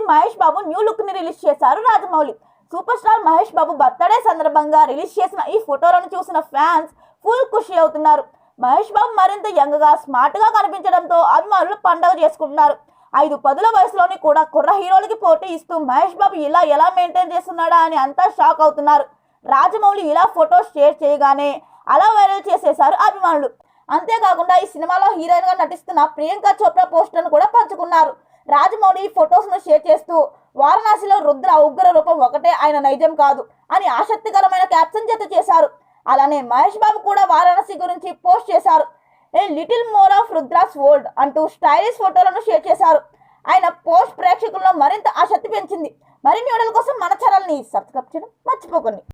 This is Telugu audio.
మహేష్ బాబు న్యూ లుక్ ని రిలీజ్ చేశారు Rajamouli. Super star Mahesh Babu birthday సందర్భంగా రిలీజ్ చేసిన ఈ ఫోటోలను చూసిన ఫ్యాన్స్ ఫుల్ ఖుషి అవుతున్నారు. మహేష్ బాబు మరింత యంగ్ గా స్మార్ట్ గా కనిపించడంతో అభిమానులు పండుగ చేసుకుంటున్నారు. 5 పదుల వయసులోని కూడా కుర్ర హీరోలకి పోటీ ఇస్తూ మహేష్ బాబు ఇలా ఎలా మెయింటైన్ చేస్తున్నాడా అని అంతా షాక్ అవుతున్నారు. రాజమౌళి ఇలా ఫొటోస్ షేర్ చేయగానే అలా వైరల్ చేసేశారు అభిమానులు. అంతేకాకుండా ఈ సినిమాలో హీరోయిన్ గా నటిస్తున్న ప్రియాంక చోప్రా పోస్టర్ను కూడా పంచుకున్నారు. రాజమౌళి ఈ ఫొటోస్ ను షేర్ చేస్తూ వారణాసిలో రుద్ర ఉగ్ర రూపం ఒకటే, ఆయన నైజం కాదు అని ఆసక్తికరమైన క్యాప్షన్ జత చేశారు. అలానే మహేష్ బాబు కూడా వారణాసి గురించి పోస్ట్ చేశారు. A little more of Rudras world అంటూ స్టైలిష్ ఫోటోలను షేర్ చేశారు. ఆయన పోస్ట్ ప్రేక్షకుల్లో మరింత ఆసక్తి పెంచింది. మరిన్ని వీడియోల కోసం మన ఛానల్ని సబ్స్క్రైబ్ చేయడం మర్చిపోకండి.